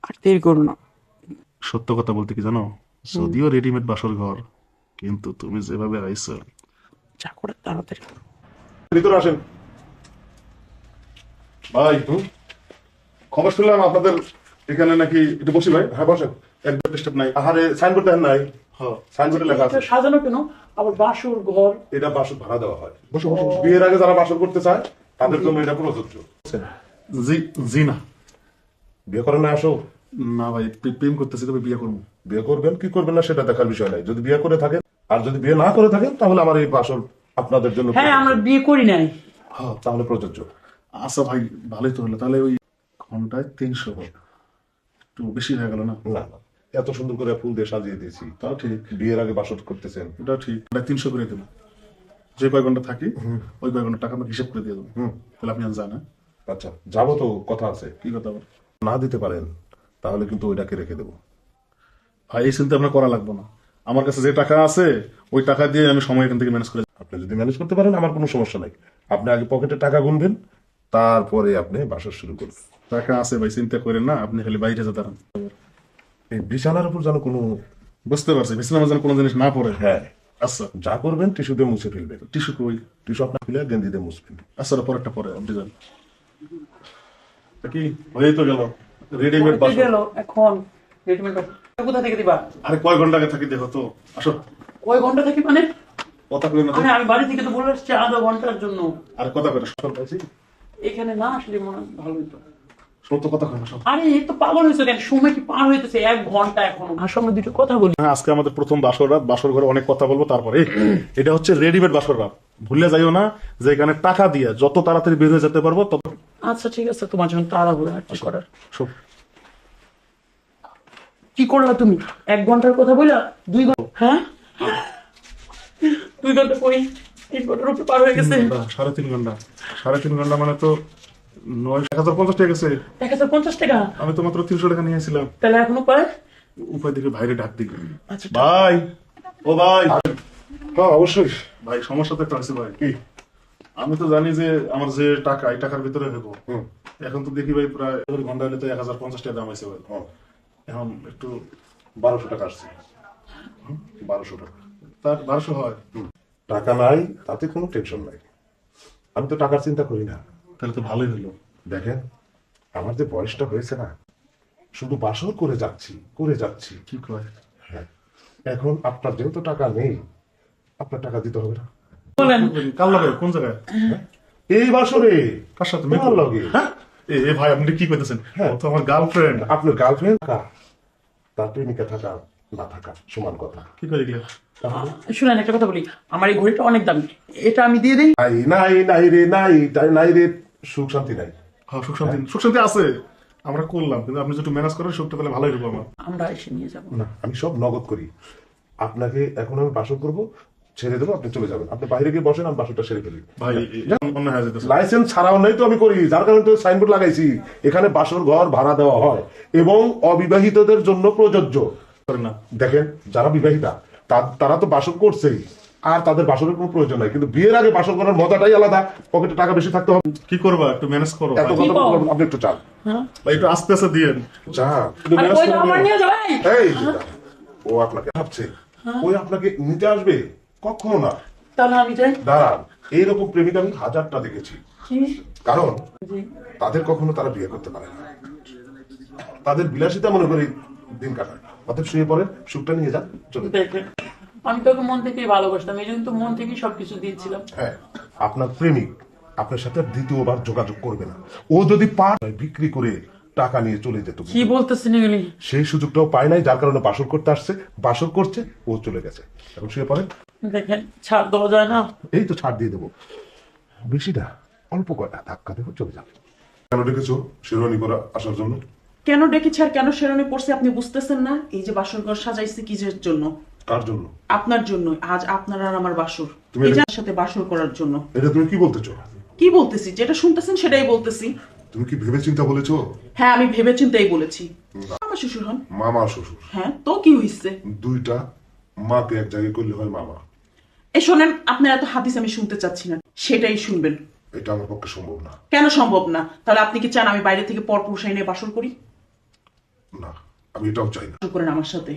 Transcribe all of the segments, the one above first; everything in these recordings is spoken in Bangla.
আর দেরি করো না। সত্য কথা বলতে কি জানো, যদিও রেডিমেড বাসর ঘর, কিন্তু তুমি যেভাবে আইছো। যা করে তাড়াতাড়ি করো। ভিতরে আসেন ভাই। খবর শুনলাম আপনাদের এখানে নাকি একটু বসি ভাই। হ্যাঁ বসেন। একদম ডিস্টার্ব নাই। আহারে সাইনবোর্ড দেখেন নাই? হ্যাঁ সাইনবোর্ডে লেখা আছে। এটা সাজানো কেন? আবার বাসর ঘর। এটা বাসর ভাড়া দেওয়া হয়। বসে বসে বিয়ের আগে যারা বাসর করতে চায় তাদের জন্য এটা প্রযোজ্য। জি জি না। বিয়ে করেন না আসো? না ভাই, প্রেম করতেছি, তবে বিয়ে করবো। বিয়ে করবেন কি করবেন না সেটা দেখার বিষয় নাই। যদি বিয়ে করে থাকেন আর যদি বিয়ে না করে থাকেন তাহলে আমার এই বাসর আপনাদের জন্য হ্যাঁ, আমরা বিয়ে করি নাই। হ্যাঁ তাহলে প্রযোজ্য। আচ্ছা ভাই, ভালোই তো হলো। তাহলে ওই ঘন্টায় 300 একটু বেশি হয়ে গেল না? না না, এত সুন্দর করে ফুল দিয়ে সাজিয়ে দিয়েছি, তাও ঠিক। বিয়ের আগে বাসর করতেছেন। এটা ঠিক। 300 করে দেবো। যে কয় ঘন্টা থাকি ওই কয় ঘন্টা টাকা আমাকে হিসাব করে দিয়ে দেবো। তাহলে আপনি জান। আচ্ছা যাবো তো, কথা আছে। কি কথা বল? না দিতে পারেন তাহলে কিন্তু ওইটাকে রেখে দেবো। ভাই এই চিন্তা আপনার করা লাগবে না। আমার কাছে যে টাকা আছে ওই টাকা দিয়ে আমি সময় এখান থেকে ম্যানেজ করে। আপনি যদি ম্যানেজ করতে পারেন আমার কোনো সমস্যা নাই। আপনি আগে পকেটে টাকা গুনবেন, তারপরে আপনি বাসর শুরু করবেন। টাকা আছে ভাই, চিন্তা করেন না। আপনি খালি বাইরে যেতে দাঁড়ান। এই বিছানার উপর যেন কোনো, বুঝতে পারছি, বিছানার যেন কোনো জিনিস না পড়ে। হ্যাঁ, আচ্ছা যা করবেন টিস্যু দিয়ে মুছে ফেলবেন। টিস্যু কই? টিস্যু আপনার খুলে গেঞ্জি দিয়ে মুছবেন। আচ্ছা পরেরটা পরে, আপনি যান। তা কি হয়েই তো গেল রেডিমেড কইতে বাসন। গেল এখন রেডিমেড বাসর। কোথা থেকে দিবা? আরে কয় ঘন্টা আগে থাকি দেখো তো। আসো। কয় ঘন্টা থাকি মানে? কথা কই না তো। আরে আমি বাড়ি থেকে তো বলে আসছি আধা ঘন্টার জন্য। আরে কথা কই না, সকাল পাইছি। এখানে না আসলে মনে হয় ভালো হতো। সত্য কথা কই না সব। আরে এই তো পাগল হয়েছে কেন? সময় কি পার হইতেছে? 1 ঘন্টা এখনো। আর সঙ্গে দুটো কথা বলি। হ্যাঁ, আজকে আমাদের প্রথম বাসর রাত। বাসর ঘরে অনেক কথা বলবো। তারপরে এটা হচ্ছে রেডিমেড বাসর রাত। ভুলে যাইও না যে এখানে টাকা দিয়ে যত তাড়াতাড়ি বের হয়ে যেতে পারবো তত। আচ্ছা ঠিক আছে, তোমার জন্য তাড়াহুড়ো আর কি করার। সব কি করলা তুমি? 1 ঘন্টার কথা বললা 2 ঘন্টা? হ্যাঁ 2 ঘন্টা কই? 3 ঘন্টার উপর পার হয়ে গেছে। 3.5 ঘন্টা। 3.5 ঘন্টা মানে তো 1050 টাকা গেছে। 1050 টাকা? আমি তো মাত্র 300 টাকা নিয়েছিলাম। তাহলে এখনো পায়? উপায় দিকে ভাইরে ডাক দিকে। আচ্ছা ভাই, ও ভাই। হ্যাঁ অবশ্যই। ভাই সমস্যা তো একটা আছে ভাই। কি? আমি তো জানি যে আমার যে টাকা এই টাকার ভিতরে হইব। এখন তো দেখি ভাই প্রায় ঘন্টা হলে তো 1050 টাকা দাম হয়েছে ভাই। এখন একটু 1200 টাকা আসছে। 1200 টাকা। তার 1200 হয়? টাকা নাই তাতে কোনো টেনশন নাই, আমি তো টাকার চিন্তা করি না। তাহলে তো ভালোই হলো। দেখেন আমার যে বয়সটা হয়েছে না, শুধু বাসর করে যাচ্ছি করে যাচ্ছি। কি কয়? হ্যাঁ, এখন আপনার যেহেতু টাকা নেই আপনার টাকা দিতে হবে না। বলেন। কাল লাগে কোন জায়গায়? এই বাসরে কার সাথে? তোমার লগে। হ্যাঁ? এ ভাই আপনি কি কইতেছেন? হ্যাঁ। ও তো আমার গার্লফ্রেন্ড। আপনার গার্লফ্রেন্ড থাকা তার প্রেমিকা থাকা না থাকা সমান কথা। কি করে এগুলা? শুনেন একটা কথা বলি, আমার এই ঘড়িটা অনেক দামি, এটা আমি দিয়ে দিই। নাই নাই নাই রে নাই নাই রে, সুখ শান্তি নাই। হ্যাঁ, সুখ শান্তি আছে। আমরা করলাম, কিন্তু আপনি যদি ম্যানেজ করেন সুখটা তাহলে ভালোই হইব আমার। আমরা এসে নিয়ে যাবো। না আমি সব নগদ করি। আপনাকে এখন আমি বাসর করবো, ছেড়ে দেবো, আপনি চলে যাবেন। আপনি বাইরে গিয়ে বসেন, আমি বাসরটা সেরে ফেলি। ভাই অন্য হয়ে যেতেছে। লাইসেন্স ছাড়াও নেই তো আমি করি, যার কারণে তো সাইনবোর্ড লাগাইছি। এখানে বাসর ঘর ভাড়া দেওয়া হয় এবং অবিবাহিতদের জন্য প্রযোজ্য। করেন না। দেখেন যারা বিবাহিতা তারা তো বাসর করছেই, আর তাদের বাসরের কোনো প্রয়োজন নাই। কিন্তু বিয়ের আগে বাসর করার মজাটাই আলাদা। পকেটে টাকা বেশি থাকতে হবে। কি করবা? একটু ম্যানেজ করো এত ভাই। কথা বলবো, আপনি একটু চান। ভাই একটু আস্তে আস্তে দিয়েন। চান আরে ওই দাও, আমার নিয়ে যাও। এই। এই যে দাঁড়ান। ও আপনাকে ভাবছে ওই আপনাকে নিতে আসবে, কখনো না। তাহলে আমি যাই। দাঁড়ান, এইরকম প্রেমিক আমি হাজারটা দেখেছি। কি? কারণ জি। তাদের কখনো তারা বিয়ে করতে পারে না, তাদের বিলাসিতা মনে করে দিন কাটায়। অতএব শুয়ে পড়ে, সুখটা নিয়ে যান, চলে যান। দেখেন আমি তোকে মন থেকেই ভালোবাসতাম, এই জন্য তো মন থেকেই সবকিছু দিয়েছিলাম। হ্যাঁ, আপনার প্রেমিক আপনার সাথে আর দ্বিতীয়বার যোগাযোগ করবে না। ও যদি বিক্রি করে টাকা নিয়ে চলে যেত, কি বলতেছেন এগুলি? সেই সুযোগটাও পায় নাই, যার কারণে বাসর করতে আসছে, বাসর করছে, ও চলে গেছে। এখন শুয়ে পড়েন। দেখেন ছাড় দেওয়া যায় না। এই তো ছাড় দিয়ে দেবো, বেশি না, অল্প কয়টা ধাক্কা দেবো, চলে যাবে। কেন ডেকেছো শেরওয়ানি পরা আসার জন্য? কেন ডেকেছি আর কেন শেরওয়ানি পরছি আপনি বুঝতেছেন না? এই যে বাসর ঘর সাজাইছি কিসের জন্য? কার জন্য? আপনার জন্য। আজ আপনার আর আমার বাসর, তুমি এই যার সাথে বাসর করার জন্য। এটা তুমি কি বলতেছো? কি বলতেছি? যেটা শুনতেছেন সেটাই বলতেছি। তুমি কি ভেবে চিন্তা বলেছো? হ্যাঁ আমি ভেবে চিন্তাই বলেছি। আমার শ্বশুর হন। মামা শ্বশুর হ্যাঁ তো কি হইছে? দুইটা মাকে এক জায়গায় করলে হয় মামা। এই শোনেন, আপনার এত হাদিস আমি শুনতে চাচ্ছি না, সেটাই শুনবেন। এটা আমার পক্ষে সম্ভব না। কেন সম্ভব না? তাহলে আপনি কি চান আমি বাইরে থেকে পরপুরুষ এনে বাসর করি? না, আমি এটাও চাই না। বাসর করেন আমার সাথে।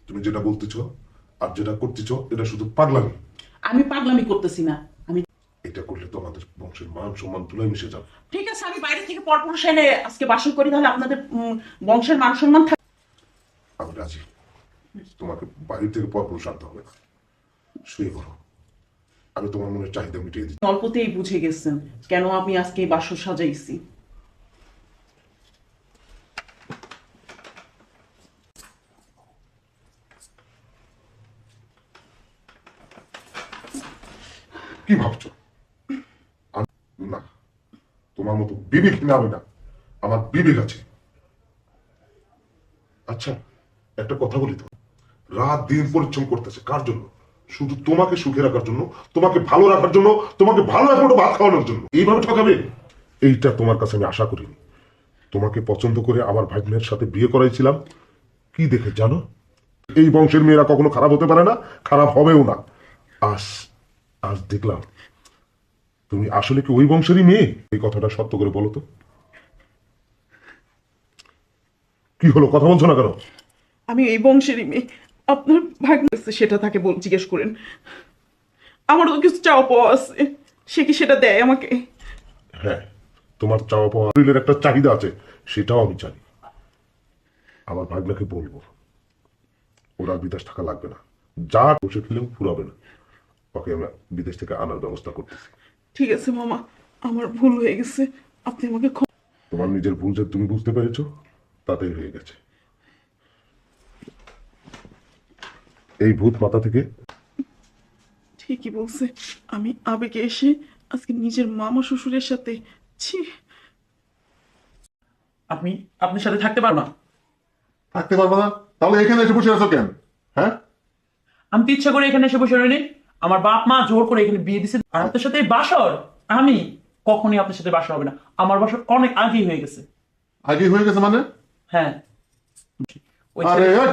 তুমি যেটা বলতেছ আর যেটা করতেছ এটা শুধু পাগলামি। আমি পাগলামি করতেছি না। আমি এটা করলে তো আমাদের বংশের মান সম্মান তুলে মিশে যাবে। ঠিক আছে, আমি বাইরে থেকে পরপুরুষ এনে আজকে বাসর করি, তাহলে আপনাদের বংশের মান সম্মান থাকে। আমি রাজি, তোমাকে বাড়ি থেকে পরপুরুষ আনতে হবে না। শুয়ে পড়ো, আমি তোমার মনের চাহিদা মিটিয়ে দিচ্ছি। অল্পতেই বুঝে গেছেন কেন আমি আজকে এই বাসর সাজাইছি। কি ভাবছো? না, তোমার মতো বিবেকহীন আমি না, আমার বিবেক আছে। আচ্ছা, একটা কথা বলি তো, রাত দিন পরিশ্রম করতেছে কার জন্য? শুধু তোমাকে সুখে রাখার জন্য, তোমাকে ভালো রাখার জন্য, তোমাকে ভালো এক মুঠো ভাত খাওয়ানোর জন্য। এইভাবে ঠকাবে? এইটা তোমার কাছে আমি আশা করিনি। তোমাকে পছন্দ করে আমার ভাগ্নের সাথে বিয়ে করাইছিলাম কি দেখে জানো? এই বংশের মেয়েরা কখনো খারাপ হতে পারে না, খারাপ হবেও না। আজ আজ দেখলাম তুমি আসলে কি ওই বংশেরই মেয়ে। এই কথাটা সত্য করে বলো তো। কি হলো, কথা বলছো না কেন? আমি এই বংশেরই মেয়ে। আপনার ভাগ্নে আছে, সেটা তাকে জিজ্ঞেস করেন। আমারও তো কিছু চাওয়া পাওয়া আছে, সে কি সেটা দেয় আমাকে? হ্যাঁ, তোমার চাওয়া পাওয়া শরীরের একটা চাহিদা আছে, সেটাও আমি জানি। আমার ভাগ্নাকে বলবো ওরা বিদেশ থাকা লাগবে না, যা বসে খেলেও ফুরাবে না। ওকে আমরা বিদেশ থেকে আনার ব্যবস্থা করতেছি। ঠিক আছে মামা, আমার ভুল হয়ে গেছে, আপনি আমাকে তোমার নিজের ভুল যে তুমি বুঝতে পেরেছো তাতেই হয়ে গেছে। এই ভূত মাথা থেকে ঠিকই বলছে। আমি আবেগে এসে আজকে নিজের মামা শ্বশুরের সাথে ছি। আপনি আপনার সাথে থাকতে পারবো না। থাকতে পারবো না? তাহলে এখানে এসে বসে আছো কেন? হ্যাঁ, আমি তো ইচ্ছা করে এখানে এসে বসে রইনি। আমার বাপ মা জোর করে এখানে বিয়ে দিছে। আর আপনার সাথে এই বাসর, আমি কখনই আপনার সাথে বাসর হবে না। আমার বাসর অনেক আগেই হয়ে গেছে। আগে হয়ে গেছে মানে? হ্যাঁ, ওই আরে ছেলে- এই,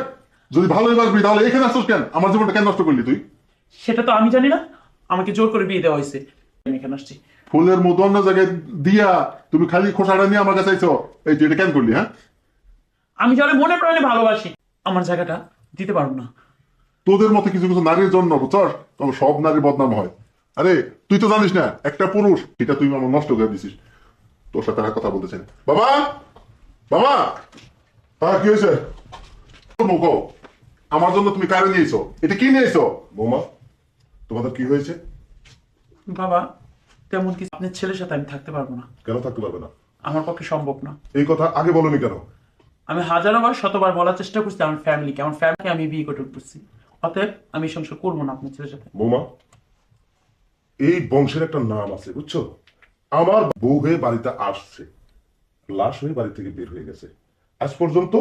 যদি ভালোই বাসবি তাহলে এখানে আসছিস কেন? আমার জীবনটা কেন নষ্ট করলি তুই? সেটা তো আমি জানি না। আমাকে জোর করে বিয়ে দেওয়া হয়েছে, আমি এখানে আসছি। ফুলের মতো অন্য জায়গায় দিয়া তুমি খালি খোসাটা নিয়ে আমার কাছে আইছো। এই তুই এটা কেন করলি? হ্যাঁ, আমি যারা মনে প্রাণে ভালোবাসি, আমার জায়গাটা দিতে পারবো না। তোদের মতো কিছু কিছু নারীর জন্য বুঝছস তবে সব নারীর বদনাম হয়। আরে তুই তো জানিস না একটা পুরুষ, এটা তুই আমার নষ্ট করে দিছিস। তোর সাথে আর কথা বলতে চাই না। বাবা, বাবা, হ্যাঁ কি হয়েছে? মুখো, আমার জন্য তুমি কারে নিয়েছো? এটা কি নিয়েছো? বৌমা, তোমাদের কি হয়েছে? বাবা, তেমন কিছু। আপনার ছেলের সাথে আমি থাকতে পারবো না। কেন থাকতে পারবে না? আমার পক্ষে সম্ভব না। এই কথা আগে বলনি কেন? আমি হাজারো বার শতবার বলার চেষ্টা করছি আমার ফ্যামিলিকে আমি বিয়ে করে করছি। অতএব আমি সংসার করবো না আপনার ছেলের সাথে। বৌমা, এই বংশের একটা নাম আছে বুঝছো। আমার বউ হয়ে বাড়িতে আসছে, লাশ হয়ে বাড়ি থেকে বের হয়ে গেছে। আজ পর্যন্ত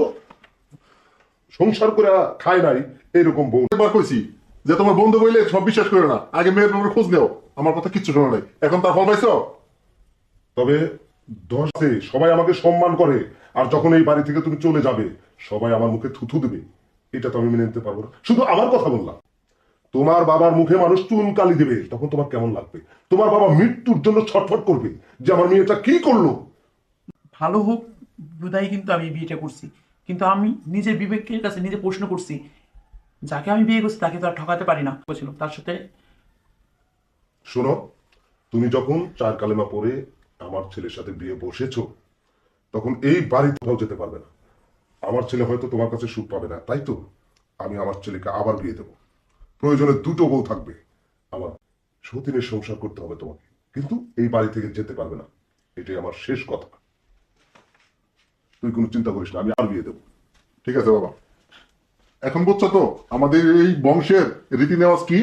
সংসার করে খায় নাই এরকম বউ। একবার কইছি যে তোমার বন্ধু বইলে সব বিশ্বাস করে না, আগে মেয়ের ব্যাপারে খোঁজ নেও। আমার কথা কিচ্ছু শোনা নাই, এখন তার ফল পাইছো। তবে দশে সবাই আমাকে সম্মান করে, আর যখন এই বাড়ি থেকে তুমি চলে যাবে সবাই আমার মুখে থুথু দেবে। এটা তো আমি মেনে নিতে পারবো না। শুধু আমার কথা বললাম, তোমার বাবার মুখে মানুষ চুন কালি দেবে, তখন তোমার কেমন লাগবে? তোমার বাবা মৃত্যুর জন্য ছটফট করবে যে আমার মেয়েটা কি করলো। ভালো হোক বুধাই কিন্তু আমি বিয়েটা করছি। কিন্তু আমি নিজের বিবেকের কাছে নিজে প্রশ্ন করছি, যাকে আমি বিয়ে করছি তাকে তো আর ঠকাতে পারি না। বলছিল তার সাথে। শোনো, তুমি যখন 4 কালেমা পড়ে আমার ছেলের সাথে বিয়ে বসেছো তখন এই বাড়ি কোথাও যেতে পারবে না। আমার ছেলে হয়তো তোমার কাছে সুখ পাবে না, তাই তো আমি আমার ছেলেকে আবার বিয়ে দেবো। প্রয়োজনে 2টো বউ থাকবে। আমার সতীনের সংসার করতে হবে তোমাকে, কিন্তু এই বাড়ি থেকে যেতে পারবে না। এটাই আমার শেষ কথা। তুই কোনো চিন্তা করিস না, আমি আর বিয়ে দেবো। ঠিক আছে বাবা, এখন বুঝছো তো আমাদের এই বংশের রীতি নেওয়াজ কি?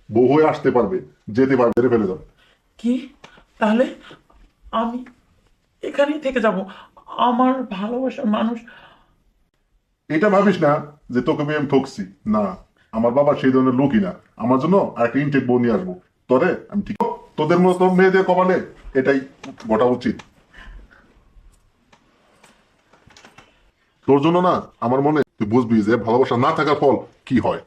বউ হয়ে আসতে পারবে, যেতে পারবে, বেড়ে ফেলে যাবে। কি তাহলে আমি এখানেই থেকে যাব? আমার ভালোবাসার মানুষ। এটা ভাবিস না যে তোকে আমি ঠকছি, না। আমার বাবা সেই ধরনের লোকই না। আমার জন্য আর একটা ইনটেক বউ নিয়ে আসবো তোরে আমি। ঠিক তোদের মতো মেয়েদের কপালে এটাই ঘটা উচিত। তোর জন্য না, আমার মনে তুই বুঝবি যে ভালোবাসা না থাকার ফল কি হয়।